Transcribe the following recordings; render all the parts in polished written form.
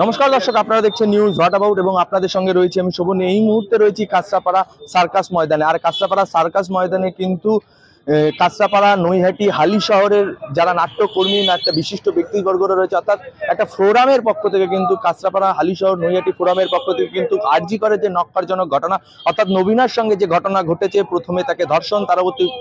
নমস্কার দর্শক, আপনারা দেখছেন নিউজ হোয়াট অ্যাবাউট এবং আপনাদের সঙ্গে রয়েছে আমি শোভন। এই মুহূর্তে রয়েছি কাঁচরাপাড়া সার্কাস ময়দানে। আর কাঁচরাপাড়া সার্কাস ময়দানে কিন্তু কাঁচরাপাড়া, নৈহাটি, হালি শহরের যারা নাট্যকর্মী, বিশিষ্ট ব্যক্তিবর্গরা রয়েছে, অর্থাৎ একটা ফোরামের পক্ষ থেকে কিন্তু কাঁচরাপাড়া, হালি শহর, নৈহাটি ফোরামের পক্ষ থেকে কিন্তু আরজি করে যে নক্কারজনক ঘটনা, অর্থাৎ নবীনার সঙ্গে যে ঘটনা ঘটেছে, প্রথমে তাকে ধর্ষণ,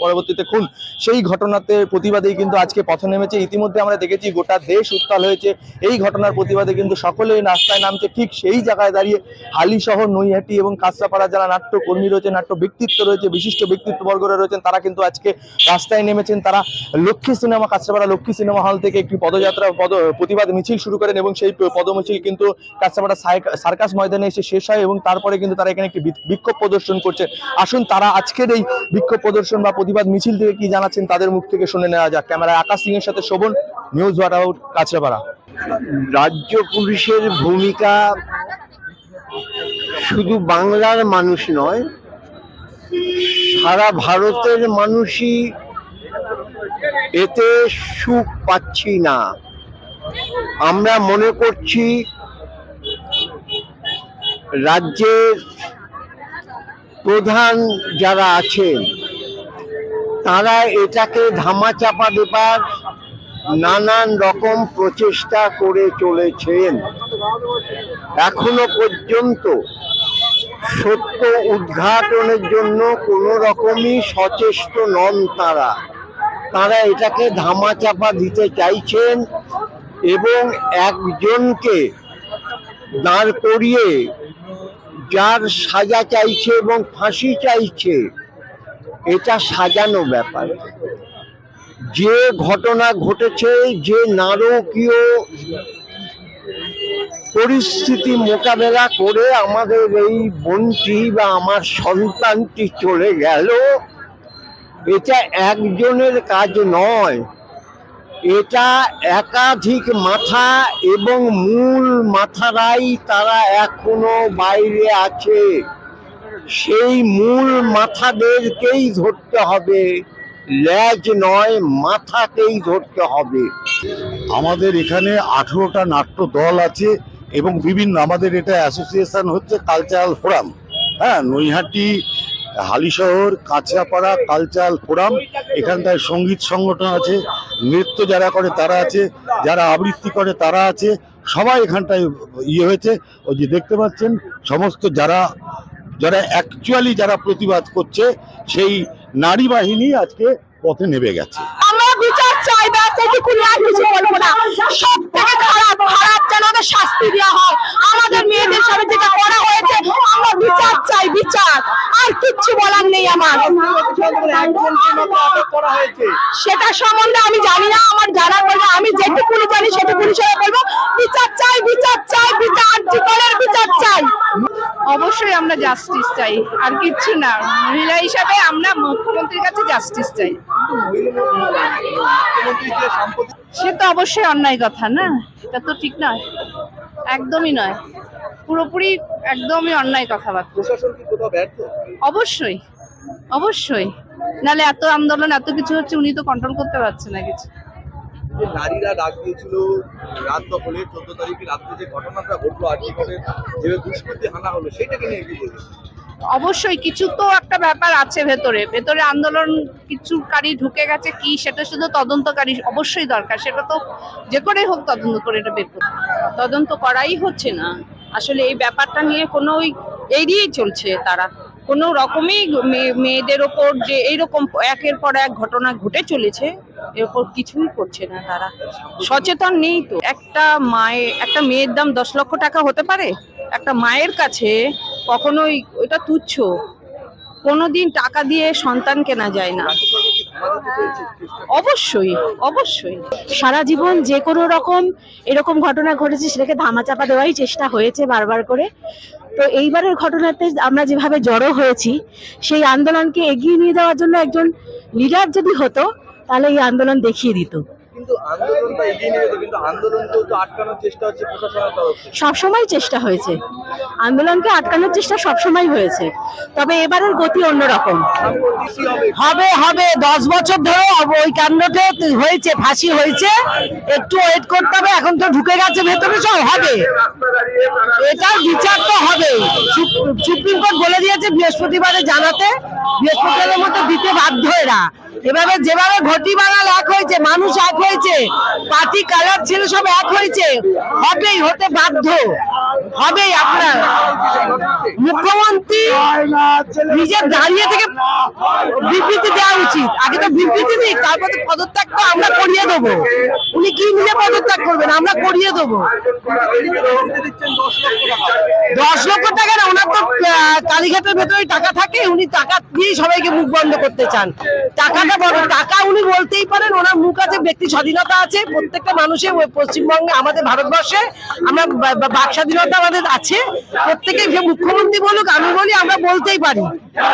পরবর্তীতে খুন, সেই ঘটনাতে প্রতিবাদেই কিন্তু আজকে পথে নেমেছে। ইতিমধ্যে আমরা দেখেছি গোটা দেশ উত্তাল হয়েছে এই ঘটনার প্রতিবাদে, কিন্তু সকলেই রাস্তায় নামছে। ঠিক সেই জায়গায় দাঁড়িয়ে হালি শহর, নৈহাটি এবং কাঁচরাপাড়া যারা নাট্যকর্মী রয়েছে, নাট্য ব্যক্তিত্ব রয়েছে, বিশিষ্ট ব্যক্তিত্ববর্গরা রয়েছেন, তারা কিন্তু আজকে রাস্তায় নেমেছেন। তারা Lakshmi cinema, Kanchrapara Lakshmi cinema hall থেকে একটি পদযাত্রা, প্রতিবাদ মিছিল শুরু করেন এবং সেই পদমিছিল কিন্তু কাঁচরাপাড়া সার্কাস ময়দানে এসে শেষ হয় এবং তারপরে কিন্তু তারা এখানে একটি বিক্ষোভ প্রদর্শন করছে। আসুন তারা আজকের এই বিক্ষোভ প্রদর্শন বা প্রতিবাদ মিছিল থেকে কি জানাচ্ছেন তাদের মুখ থেকে শুনে নেওয়া যাক। ক্যামেরায় আকাশ সিং এর সাথে Shobhan, news what about, Kanchrapara. রাজ্য পুলিশের ভূমিকা শুধু বাংলার মানুষ নয়, সারা ভারতের মানুষই এতে সুখ পাচ্ছি না। আমরা মনে করছি রাজ্যের প্রধান যারা আছেন তারা এটাকে ধামাচাপা দেবার নানান রকম প্রচেষ্টা করে চলেছেন। এখনো পর্যন্ত সত্য উদ্ঘাটনের জন্য কোনো রকমই সচেষ্ট নন তারা। তারা এটাকে ধামাচাপা দিতে চাইছেন এবং একজনকে দাঁড় করিয়ে যার সাজা চাইছে এবং ফাঁসি চাইছে, এটা সাজানো ব্যাপার। যে ঘটনা ঘটেছে, যে নারকীয় পরিস্থিতি মোকাবেলা করে আমাদের এই বোনটি বা আমার সন্তানটি চলে গেল, এটা একজনের কাজ নয়, এটা একাধিক মাথা এবং মূল মাথারাই তারা এখনো বাইরে আছে। সেই মূল মাথাদেরকেই ধরতে হবে, লেজ নয়, মাথাকেই ধরতে হবে। আমাদের এখানে 18টা নাট্য দল আছে এবং বিভিন্ন আমাদের এটা অ্যাসোসিয়েশন হচ্ছে কালচারাল ফোরাম। হ্যাঁ, নৈহাটি, হালিশহর, কাঁচরাপাড়া কালচারাল ফোরাম। এখানটায় সঙ্গীত সংগঠন আছে, নৃত্য যারা করে তারা আছে, যারা আবৃত্তি করে তারা আছে, সবাই এখানটায় হয়েছে। ওই যে দেখতে পাচ্ছেন সমস্ত যারা অ্যাকচুয়ালি যারা প্রতিবাদ করছে, সেই নারী বাহিনী আজকে পথে নেমে গেছে। আমরা বিচার চাই, এটুকুনি, আর কিছু বলবো না। সব থেকে খারাপ যেন ওদের শাস্তি দেওয়া হয়। আমাদের মেয়েদের সাথে যেটা করা হয়েছে, আমরা বিচার চাই, বিচার, আর কিচ্ছু বলার নেই আমার। সেটা সম্বন্ধে আমি জানি না, আমার জানার বলবো, আমি যেটুকুনি জানি সেটুকুনি সেটা বলবো। বিচার চাই, বিচার চাই, বিচার, জীবনের বিচার চাই। অবশ্যই আমরা জাস্টিস চাই, আর কিচ্ছু না। মহিলা হিসাবে আমরা মুখ্যমন্ত্রীর কাছে জাস্টিস চাই। সে তো অবশ্যই অন্যায় কথা না, এটা তো ঠিক নয়, একদমই নয়, পুরোপুরি একদমই অন্যায় কথাবার্তা। অবশ্যই অবশ্যই, নাহলে এত আন্দোলন, এত কিছু হচ্ছে, উনি তো কন্ট্রোল করতে পারছে না কিছু। নারীরা ডাক দিয়েছিল রাত দখলে, 14 তারিখে রাত্রে যে ঘটনাটা ঘটলো, আরজি করে যে দুষ্কৃতী হানা হলো, সেটাকে নিয়ে কি বলবেন? অবশ্যই কিছু তো একটা ব্যাপার আছে, ভেতরে আন্দোলন কিছুকারী ঢুকে গেছে, কি সেটা শুধু তদন্তকারী অবশ্যই দরকার। সেটা তো যে করে হোক তদন্ত করে এটা বের করতে। তদন্ত করাই হচ্ছে না আসলে, এই ব্যাপারটা নিয়ে কোনো এড়িয়েই চলছে তারা। কোনো রকমই মেয়েদের ওপর যে এইরকম একের পর এক ঘটনা ঘটে চলেছে, এর ওপর কিছুই করছে না তারা, সচেতন নেই তো। একটা মেয়ের দাম 10 লক্ষ টাকা হতে পারে, একটা মায়ের কাছে কখনোই ওইটা তুচ্ছ। কোনোদিন টাকা দিয়ে সন্তান কেনা যায় না। অবশ্যই অবশ্যই, সারা জীবন যে কোনো রকম এরকম ঘটনা ঘটেছে সেটাকে ধামাচাপা দেওয়াই চেষ্টা হয়েছে বারবার করে। তো এইবারের ঘটনাতে আমরা যেভাবে জড়ো হয়েছি, সেই আন্দোলনকে এগিয়ে নিয়ে যাওয়ার জন্য একজন লিডার যদি হতো, তাহলে এই আন্দোলন দেখিয়ে দিত। কিন্তু আন্দোলনটা এগিয়ে নিয়ে যেত, কিন্তু আন্দোলনকেও তো আটকানোর চেষ্টা হচ্ছে প্রশাসনের তরফে। সবসময় চেষ্টা হয়েছে, আন্দোলনকে আটকানোর চেষ্টা সবসময় হয়েছে, তবে এবারের গতি অন্যরকম। হবে হবে 10 বছর ধরে ওই কাণ্ডটা হয়েছে, ফাঁসি হয়েছে, একটু ওয়েট করতে হবে। এখন তো ঢুকে গেছে ভেতরে, সব হবে, এটার বিচার তো হবে। সুপ্রিম কোর্ট বলে দিয়েছে বৃহস্পতিবারে জানাতে, বৃহস্পতিবারের মধ্যে দিতে বাধ্য এরা। এভাবে যেভাবে ঘটি বাঙাল এক হয়েছে, মানুষ এক হয়েছে, পার্টি কালার ছেলে সব এক হয়েছে, হবেই, হতে বাধ্য হবেই। আপনার মুখ্যমন্ত্রী নিজের দাঁড়িয়ে থেকে বিবৃতি দেওয়া উচিত। আগে তো বিবৃতি দিই, তারপরে পদত্যাগ তো আমরা করিয়ে দেবো। উনি কি নিজে পদত্যাগ করবেন, আমরা করিয়ে দেবো। 10 লক্ষ টাকা না, ওনার তো কালীঘাটের ভেতরে টাকা থাকে, উনি টাকা দিয়েই সবাইকে মুখ বন্ধ করতে চান। টাকাটা বড়, টাকা উনি বলতেই পারেন, ওনার মুখ আছে, ব্যক্তি স্বাধীনতা আছে প্রত্যেকটা মানুষের। পশ্চিমবঙ্গে, আমাদের ভারতবর্ষে আমরা বাক স্বাধীনতা আমাদের আছে, প্রত্যেকে। যে মুখ্যমন্ত্রী বলুক, আমি বলি, আমরা বলতেই পারি,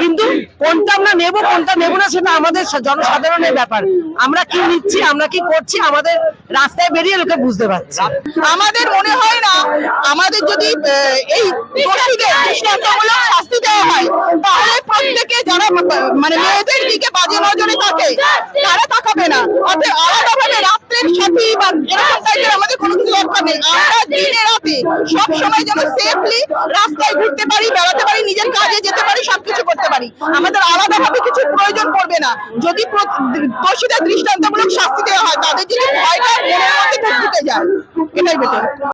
কিন্তু কোনটা আমরা নেব কোনটা নেব না সেটা আমাদের জনসাধারণের ব্যাপার। আমরা কি নিচ্ছি, আমরা কি করছি, আমাদের রাস্তায় বেরিয়ে লোকে বুঝতে পারছে। আমাদের মনে হয় না, আমাদের যদি এই দোষীদের দৃষ্টান্তমূলক শাস্তি দেওয়া হয়, তাহলে প্রত্যেকে যারা মানে মেয়েদের দিকে বাজে নজরে থাকে তারা তাকাবে না। অর্থাৎ আলাদাভাবে রাত্রের সাথী বা এরকম টাইপের আমাদের কোনো কিছু দরকার নেই। আমরা দিনে রাতে সব সময় যেন সেফলি রাস্তায় ঘুরতে পারি, বেড়াতে পারি, নিজের কাজে যেতে পারি, সবকিছু করতে পারি। আমাদের আলাদাভাবে কিছু প্রয়োজন পড়বে না যদি দোষীদের দৃষ্টান্তমূলক শাস্তি দেওয়া হয়। তাদের যদি ভয়টা মনের মধ্যে ঢুকে যায়, এটাই বেটার।